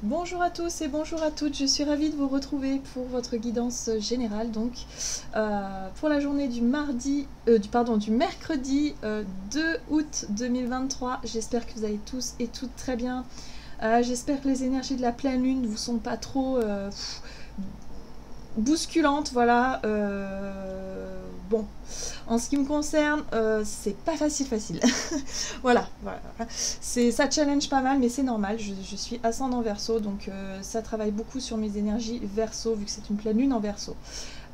Bonjour à tous et bonjour à toutes, je suis ravie de vous retrouver pour votre guidance générale donc pour la journée du mercredi 2 août 2023. J'espère que vous allez tous et toutes très bien. J'espère que les énergies de la pleine lune ne vous sont pas trop bousculantes, voilà. Bon, en ce qui me concerne, c'est pas facile. voilà. Ça challenge pas mal, mais c'est normal. Je suis ascendant Verseau, donc ça travaille beaucoup sur mes énergies Verseau, vu que c'est une pleine lune en Verseau.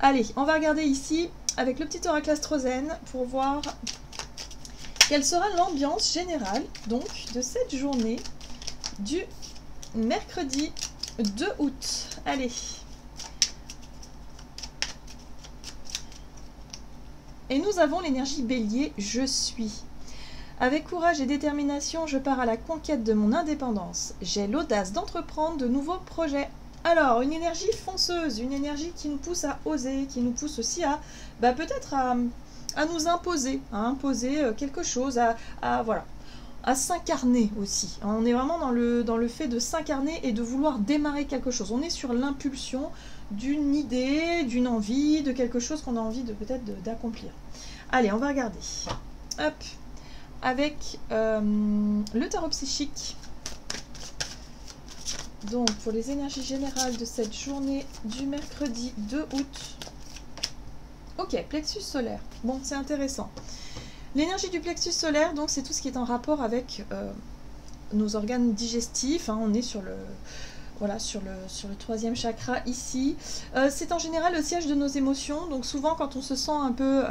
Allez, on va regarder ici avec le petit oracle astrozène pour voir quelle sera l'ambiance générale donc de cette journée du mercredi 2 août. Allez. Et nous avons l'énergie Bélier, je suis. Avec courage et détermination, je pars à la conquête de mon indépendance. J'ai l'audace d'entreprendre de nouveaux projets. Alors, une énergie fonceuse, une énergie qui nous pousse à oser, qui nous pousse aussi à, peut-être à nous imposer, quelque chose, voilà, à s'incarner aussi. On est vraiment dans le fait de s'incarner et de vouloir démarrer quelque chose. On est sur l'impulsion d'une idée, d'une envie, de quelque chose qu'on a envie de peut-être d'accomplir. Allez, on va regarder. Hop, avec le tarot psychique. Donc, pour les énergies générales de cette journée du mercredi 2 août. Ok, plexus solaire. Bon, c'est intéressant. L'énergie du plexus solaire, donc, c'est tout ce qui est en rapport avec nos organes digestifs. Hein, on est sur le... Voilà, sur le troisième chakra ici. C'est en général le siège de nos émotions. Donc souvent quand on se sent un peu...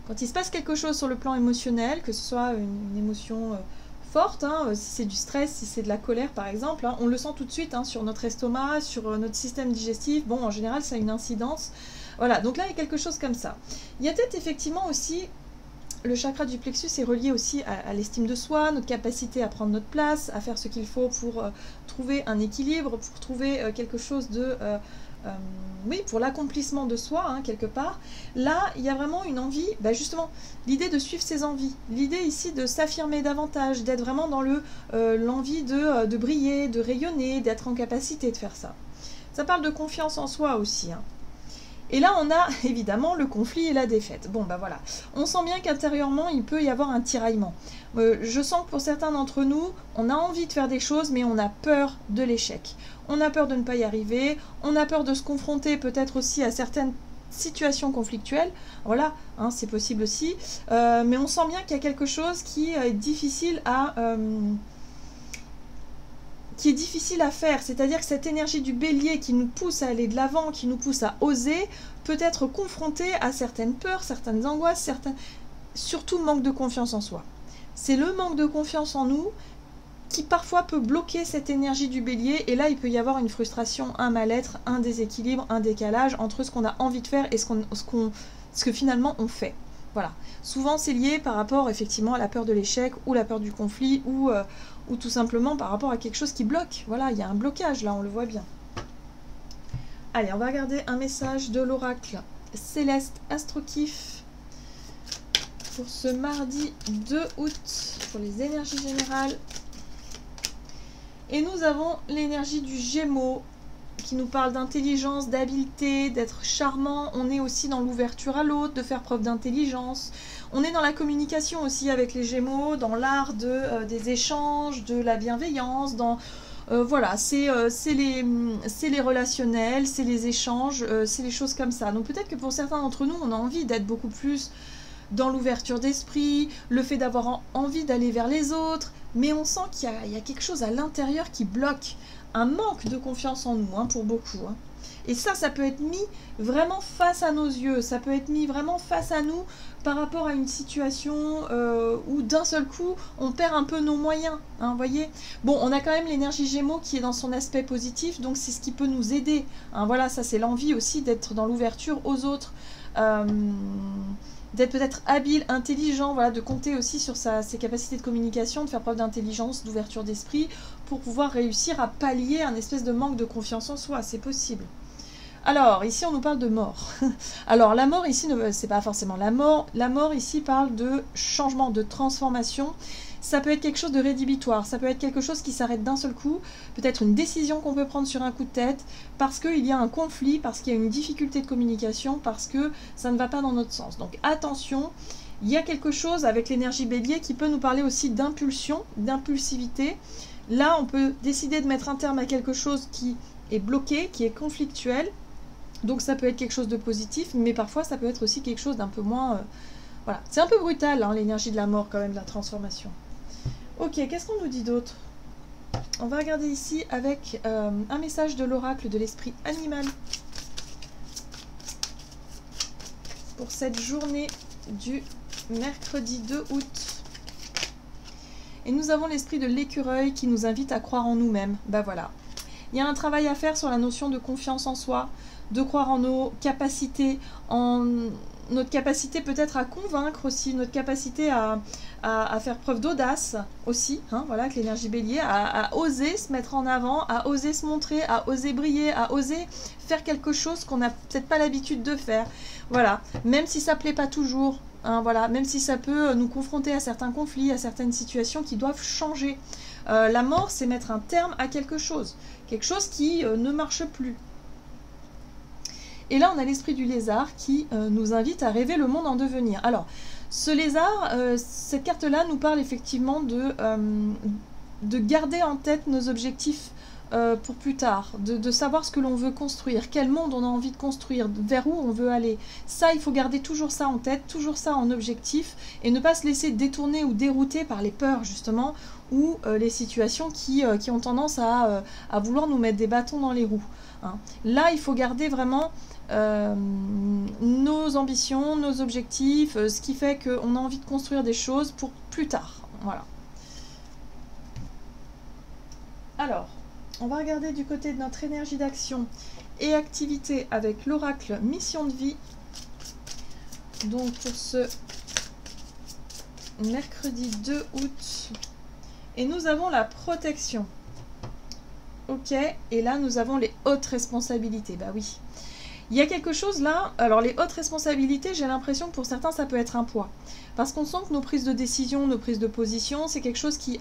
quand il se passe quelque chose sur le plan émotionnel, que ce soit une émotion forte, hein, si c'est du stress, si c'est de la colère par exemple, hein, on le sent tout de suite hein, sur notre estomac, sur notre système digestif. Bon, en général, ça a une incidence. Voilà, donc là, il y a quelque chose comme ça. Il y a peut-être effectivement aussi... Le chakra du plexus est relié aussi à l'estime de soi, notre capacité à prendre notre place, à faire ce qu'il faut pour trouver un équilibre, pour trouver quelque chose de... oui, pour l'accomplissement de soi, hein, quelque part. Là, il y a vraiment une envie, justement, l'idée de suivre ses envies. L'idée ici de s'affirmer davantage, d'être vraiment dans l'envie de briller, de rayonner, d'être en capacité de faire ça. Ça parle de confiance en soi aussi, hein. Et là, on a évidemment le conflit et la défaite. Bon, voilà. On sent bien qu'intérieurement, il peut y avoir un tiraillement. Je sens que pour certains d'entre nous, on a envie de faire des choses, mais on a peur de l'échec. On a peur de ne pas y arriver. On a peur de se confronter peut-être aussi à certaines situations conflictuelles. Voilà, hein, c'est possible aussi. Mais on sent bien qu'il y a quelque chose qui est difficile à... faire, c'est-à-dire que cette énergie du bélier qui nous pousse à aller de l'avant, qui nous pousse à oser, peut être confrontée à certaines peurs, certaines angoisses, surtout manque de confiance en soi. C'est le manque de confiance en nous qui parfois peut bloquer cette énergie du bélier, et là il peut y avoir une frustration, un mal-être, un déséquilibre, un décalage entre ce qu'on a envie de faire et ce que finalement on fait. Voilà. Souvent c'est lié par rapport effectivement à la peur de l'échec ou la peur du conflit ou tout simplement par rapport à quelque chose qui bloque. Voilà, il y a un blocage là, on le voit bien. Allez, on va regarder un message de l'oracle Céleste Astrokif pour ce mardi 2 août pour les énergies générales. Et nous avons l'énergie du Gémeaux qui nous parle d'intelligence, d'habileté, d'être charmant. On est aussi dans l'ouverture à l'autre, de faire preuve d'intelligence. On est dans la communication aussi avec les Gémeaux, dans l'art des échanges, de la bienveillance, voilà, c'est les relationnels, c'est les échanges, c'est les choses comme ça. Donc peut-être que pour certains d'entre nous, on a envie d'être beaucoup plus dans l'ouverture d'esprit, le fait d'avoir envie d'aller vers les autres, mais on sent qu'il y a quelque chose à l'intérieur qui bloque, un manque de confiance en nous, hein, pour beaucoup. Hein. Et ça peut être mis vraiment face à nos yeux, ça peut être mis vraiment face à nous par rapport à une situation où d'un seul coup, on perd un peu nos moyens, hein, voyez. Bon, on a quand même l'énergie Gémeaux qui est dans son aspect positif, donc c'est ce qui peut nous aider. Hein, voilà, ça c'est l'envie aussi d'être dans l'ouverture aux autres, d'être peut-être habile, intelligent, voilà, de compter aussi sur ses capacités de communication, de faire preuve d'intelligence, d'ouverture d'esprit, pour pouvoir réussir à pallier un espèce de manque de confiance en soi, c'est possible. Alors, ici, on nous parle de mort. Alors, la mort, ici, c'est pas forcément la mort. La mort, ici, parle de changement, de transformation. Ça peut être quelque chose de rédhibitoire, ça peut être quelque chose qui s'arrête d'un seul coup, peut-être une décision qu'on peut prendre sur un coup de tête, parce qu'il y a un conflit, parce qu'il y a une difficulté de communication, parce que ça ne va pas dans notre sens. Donc attention, il y a quelque chose avec l'énergie bélier qui peut nous parler aussi d'impulsion, d'impulsivité. Là, on peut décider de mettre un terme à quelque chose qui est bloqué, qui est conflictuel. Donc ça peut être quelque chose de positif, mais parfois ça peut être aussi quelque chose d'un peu moins... voilà, c'est un peu brutal, hein, l'énergie de la mort quand même, de la transformation. Ok, qu'est-ce qu'on nous dit d'autre? On va regarder ici avec un message de l'oracle de l'esprit animal pour cette journée du mercredi 2 août. Et nous avons l'esprit de l'écureuil qui nous invite à croire en nous-mêmes. Ben voilà. Il y a un travail à faire sur la notion de confiance en soi, de croire en nos capacités, en notre capacité peut-être à convaincre aussi, notre capacité à faire preuve d'audace aussi, hein, voilà, avec l'énergie bélier, à oser se mettre en avant, à oser se montrer, à oser briller, à oser faire quelque chose qu'on n'a peut-être pas l'habitude de faire. Voilà, même si ça ne plaît pas toujours, hein, voilà, même si ça peut nous confronter à certains conflits, à certaines situations qui doivent changer. La mort, c'est mettre un terme à quelque chose qui ne marche plus. Et là, on a l'esprit du lézard qui nous invite à rêver le monde en devenir. Alors, ce lézard, cette carte-là nous parle effectivement de garder en tête nos objectifs pour plus tard, de savoir ce que l'on veut construire, quel monde on a envie de construire, vers où on veut aller. Ça, il faut garder toujours ça en tête, toujours ça en objectif, et ne pas se laisser détourner ou dérouter par les peurs, justement, ou les situations qui ont tendance à vouloir nous mettre des bâtons dans les roues. Hein. Là, il faut garder vraiment nos ambitions, nos objectifs, ce qui fait qu'on a envie de construire des choses pour plus tard. Voilà. Alors, on va regarder du côté de notre énergie d'action et activité avec l'oracle mission de vie. Donc pour ce mercredi 2 août. Et nous avons la protection. Ok, et là nous avons les hautes responsabilités. Bah oui. Il y a quelque chose là, alors les hautes responsabilités, j'ai l'impression que pour certains ça peut être un poids. Parce qu'on sent que nos prises de décision, nos prises de position, c'est quelque chose qui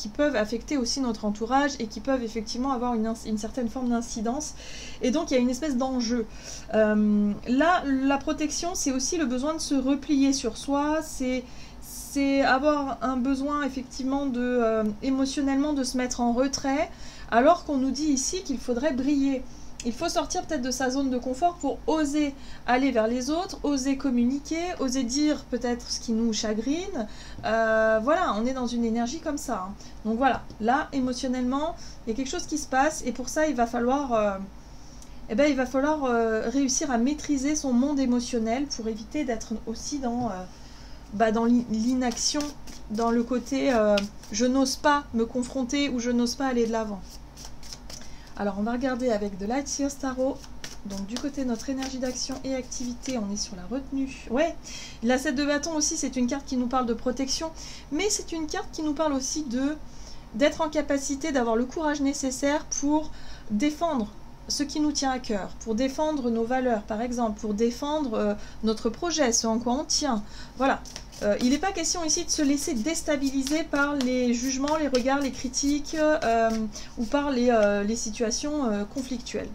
peuvent affecter aussi notre entourage et qui peuvent effectivement avoir une certaine forme d'incidence. Et donc il y a une espèce d'enjeu. Là, la protection, c'est aussi le besoin de se replier sur soi, c'est avoir un besoin effectivement émotionnellement de se mettre en retrait, alors qu'on nous dit ici qu'il faudrait briller. Il faut sortir peut-être de sa zone de confort pour oser aller vers les autres, oser communiquer, oser dire peut-être ce qui nous chagrine. Voilà, on est dans une énergie comme ça. Hein. Donc voilà, là, émotionnellement, il y a quelque chose qui se passe et pour ça, il va falloir, réussir à maîtriser son monde émotionnel pour éviter d'être aussi dans l'inaction, dans le côté je n'ose pas me confronter ou je n'ose pas aller de l'avant. Alors on va regarder avec de Light Seers Tarot. Donc du côté de notre énergie d'action et activité, on est sur la retenue. Ouais, la 7 de bâton aussi, c'est une carte qui nous parle de protection, mais c'est une carte qui nous parle aussi d'être en capacité d'avoir le courage nécessaire pour défendre ce qui nous tient à cœur, pour défendre nos valeurs par exemple, pour défendre notre projet, ce en quoi on tient. Voilà. Il n'est pas question ici de se laisser déstabiliser par les jugements, les regards, les critiques ou par les situations conflictuelles.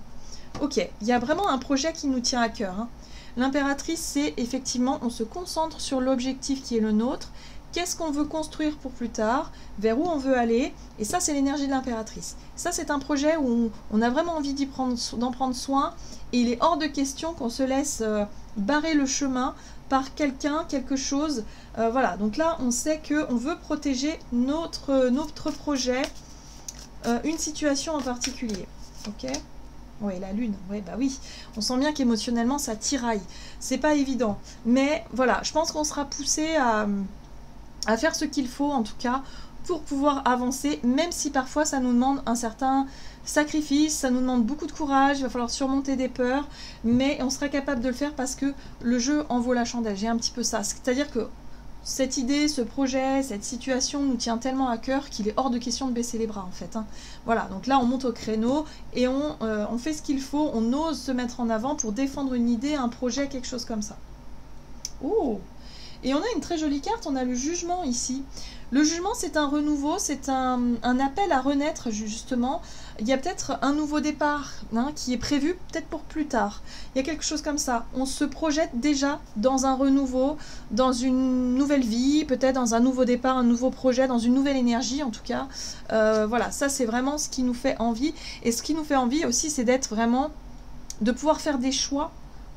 Ok, il y a vraiment un projet qui nous tient à cœur. Hein. L'impératrice, c'est effectivement, on se concentre sur l'objectif qui est le nôtre. Qu'est-ce qu'on veut construire pour plus tard, vers où on veut aller, et ça c'est l'énergie de l'impératrice. Ça c'est un projet où on a vraiment envie d'en prendre soin, et il est hors de question qu'on se laisse barrer le chemin par quelqu'un, quelque chose. Voilà, donc là on sait qu'on veut protéger notre projet, une situation en particulier. Ok ? Oui, la lune, oui, bah oui. On sent bien qu'émotionnellement ça tiraille. C'est pas évident. Mais voilà, je pense qu'on sera poussé à faire ce qu'il faut en tout cas pour pouvoir avancer, même si parfois ça nous demande un certain sacrifice, ça nous demande beaucoup de courage, il va falloir surmonter des peurs, mais on sera capable de le faire parce que le jeu en vaut la chandelle. J'ai un petit peu ça, c'est-à-dire que cette idée, ce projet, cette situation nous tient tellement à cœur qu'il est hors de question de baisser les bras en fait. Hein. Voilà, donc là on monte au créneau et on fait ce qu'il faut, on ose se mettre en avant pour défendre une idée, un projet, quelque chose comme ça. Oh! Et on a une très jolie carte, on a le jugement ici. Le jugement, c'est un renouveau, c'est un appel à renaître, justement. Il y a peut-être un nouveau départ hein, qui est prévu, peut-être pour plus tard. Il y a quelque chose comme ça. On se projette déjà dans un renouveau, dans une nouvelle vie, peut-être dans un nouveau départ, un nouveau projet, dans une nouvelle énergie en tout cas. Voilà, ça c'est vraiment ce qui nous fait envie. Et ce qui nous fait envie aussi, c'est d'être vraiment, de pouvoir faire des choix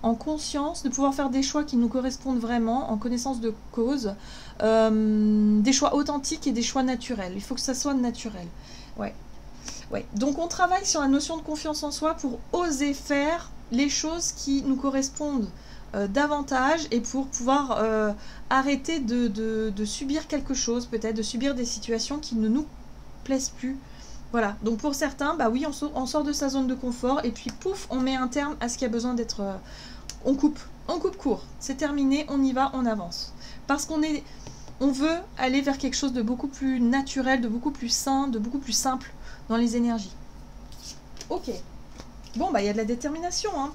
en conscience, de pouvoir faire des choix qui nous correspondent vraiment, en connaissance de cause, des choix authentiques et des choix naturels. Il faut que ça soit naturel. Ouais. Ouais. Donc on travaille sur la notion de confiance en soi pour oser faire les choses qui nous correspondent davantage et pour pouvoir arrêter de subir quelque chose, peut-être de subir des situations qui ne nous plaisent plus. Voilà, donc pour certains, bah oui, on sort de sa zone de confort et puis pouf, on met un terme à ce qui a besoin d'être... on coupe court, c'est terminé, on y va, on avance. Parce on veut aller vers quelque chose de beaucoup plus naturel, de beaucoup plus sain, de beaucoup plus simple dans les énergies. Ok, bon bah il y a de la détermination, hein.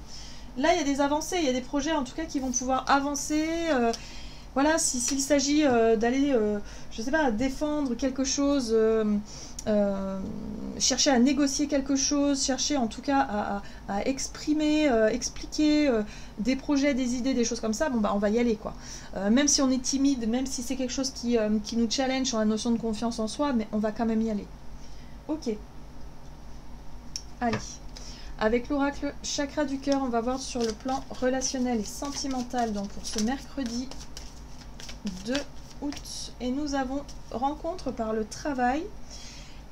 Là il y a des avancées, il y a des projets en tout cas qui vont pouvoir avancer... voilà, s'il s'agit d'aller, je sais pas, défendre quelque chose, chercher à négocier quelque chose, chercher en tout cas à exprimer, expliquer des projets, des idées, des choses comme ça, bon bah on va y aller quoi. Même si on est timide, même si c'est quelque chose qui nous challenge sur la notion de confiance en soi, mais on va quand même y aller. Ok. Allez. Avec l'oracle chakra du cœur, on va voir sur le plan relationnel et sentimental, donc pour ce mercredi 2 août. Et nous avons rencontre par le travail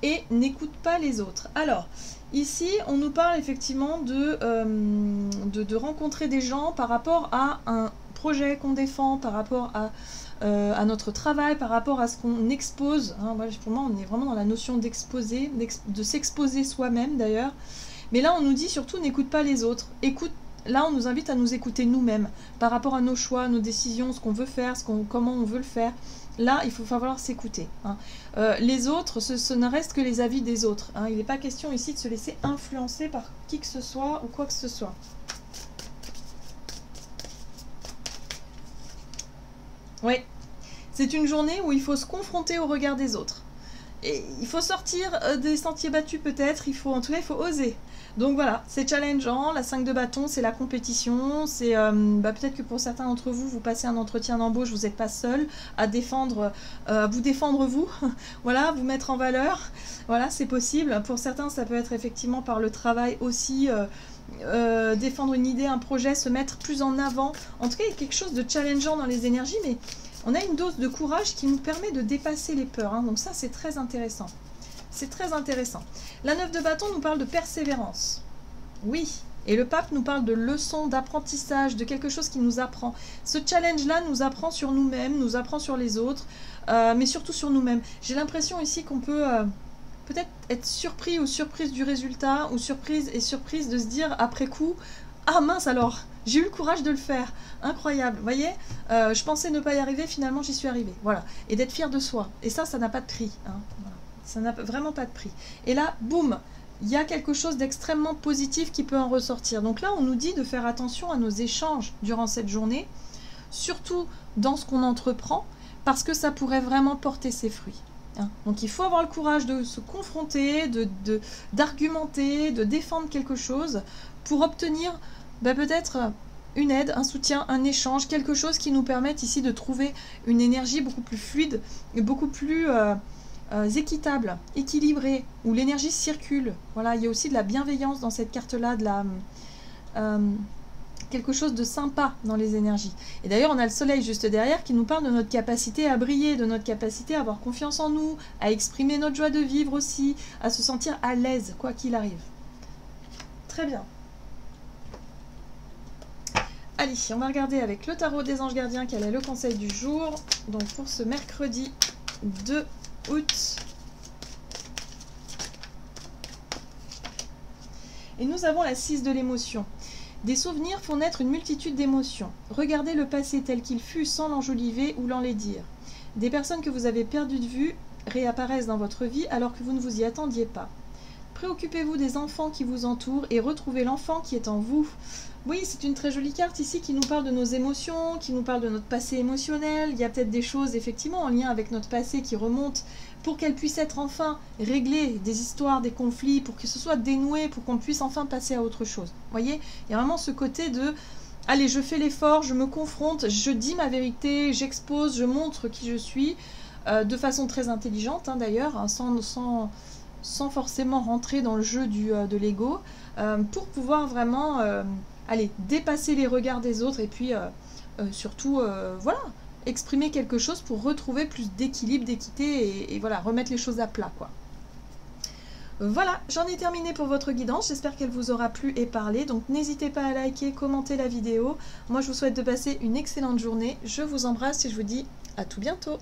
et n'écoute pas les autres. Alors, ici, on nous parle effectivement de rencontrer des gens par rapport à un projet qu'on défend, par rapport à notre travail, par rapport à ce qu'on expose. Hein, voilà, pour moi, on est vraiment dans la notion d'exposer, de s'exposer soi-même d'ailleurs. Mais là, on nous dit surtout n'écoute pas les autres. Écoute. Là, on nous invite à nous écouter nous-mêmes par rapport à nos choix, nos décisions, ce qu'on veut faire, comment on veut le faire. Là, il va falloir s'écouter. Hein. Les autres, ce ne reste que les avis des autres. Hein. Il n'est pas question ici de se laisser influencer par qui que ce soit ou quoi que ce soit. Oui, c'est une journée où il faut se confronter au regard des autres. Et il faut sortir des sentiers battus peut-être, en tout cas il faut oser. Donc voilà, c'est challengeant, la 5 de bâton, c'est la compétition, c'est peut-être que pour certains d'entre vous, vous passez un entretien d'embauche, vous n'êtes pas seul à vous défendre vous, voilà, vous mettre en valeur, voilà, c'est possible. Pour certains, ça peut être effectivement par le travail aussi, défendre une idée, un projet, se mettre plus en avant. En tout cas, il y a quelque chose de challengeant dans les énergies, mais on a une dose de courage qui nous permet de dépasser les peurs, hein, donc ça c'est très intéressant. C'est très intéressant. La 9 de bâton nous parle de persévérance. Oui, et le pape nous parle de leçons, d'apprentissage, de quelque chose qui nous apprend. Ce challenge-là nous apprend sur nous-mêmes, nous apprend sur les autres, mais surtout sur nous-mêmes. J'ai l'impression ici qu'on peut peut-être être surpris ou surprise du résultat, ou surprise de se dire après coup, ah mince alors, j'ai eu le courage de le faire, incroyable, vous voyez, je pensais ne pas y arriver, finalement j'y suis arrivée, voilà, et d'être fier de soi, et ça n'a pas de prix, hein. Voilà. Ça n'a vraiment pas de prix. Et là, boum, il y a quelque chose d'extrêmement positif qui peut en ressortir. Donc là, on nous dit de faire attention à nos échanges durant cette journée, surtout dans ce qu'on entreprend, parce que ça pourrait vraiment porter ses fruits. Hein. Donc il faut avoir le courage de se confronter, d'argumenter, de défendre quelque chose pour obtenir peut-être une aide, un soutien, un échange, quelque chose qui nous permette ici de trouver une énergie beaucoup plus fluide et beaucoup plus... équitable, équilibré, où l'énergie circule. Voilà, il y a aussi de la bienveillance dans cette carte-là, quelque chose de sympa dans les énergies. Et d'ailleurs, on a le soleil juste derrière qui nous parle de notre capacité à briller, de notre capacité à avoir confiance en nous, à exprimer notre joie de vivre aussi, à se sentir à l'aise, quoi qu'il arrive. Très bien. Allez, on va regarder avec le tarot des anges gardiens quel est le conseil du jour. Donc pour ce mercredi 2 août. Et nous avons la 6 de l'émotion. Des souvenirs font naître une multitude d'émotions. Regardez le passé tel qu'il fut sans l'enjoliver ou l'enlaidir. Des personnes que vous avez perdues de vue réapparaissent dans votre vie alors que vous ne vous y attendiez pas. préoccupez-vous des enfants qui vous entourent et retrouvez l'enfant qui est en vous. Oui, c'est une très jolie carte ici qui nous parle de nos émotions, qui nous parle de notre passé émotionnel. Il y a peut-être des choses effectivement en lien avec notre passé qui remontent pour qu'elles puissent être enfin réglées, des histoires, des conflits, pour que ce soit dénoué, pour qu'on puisse enfin passer à autre chose. Vous voyez, il y a vraiment ce côté de « allez, je fais l'effort, je me confronte, je dis ma vérité, j'expose, je montre qui je suis », de façon très intelligente hein, d'ailleurs, hein, sans forcément rentrer dans le jeu de l'ego, pour pouvoir vraiment allez, dépasser les regards des autres et puis surtout voilà, exprimer quelque chose pour retrouver plus d'équilibre, d'équité et voilà, remettre les choses à plat quoi. Voilà, j'en ai terminé pour votre guidance, j'espère qu'elle vous aura plu et parlé, donc n'hésitez pas à liker, commenter la vidéo. Moi je vous souhaite de passer une excellente journée, je vous embrasse et je vous dis à tout bientôt.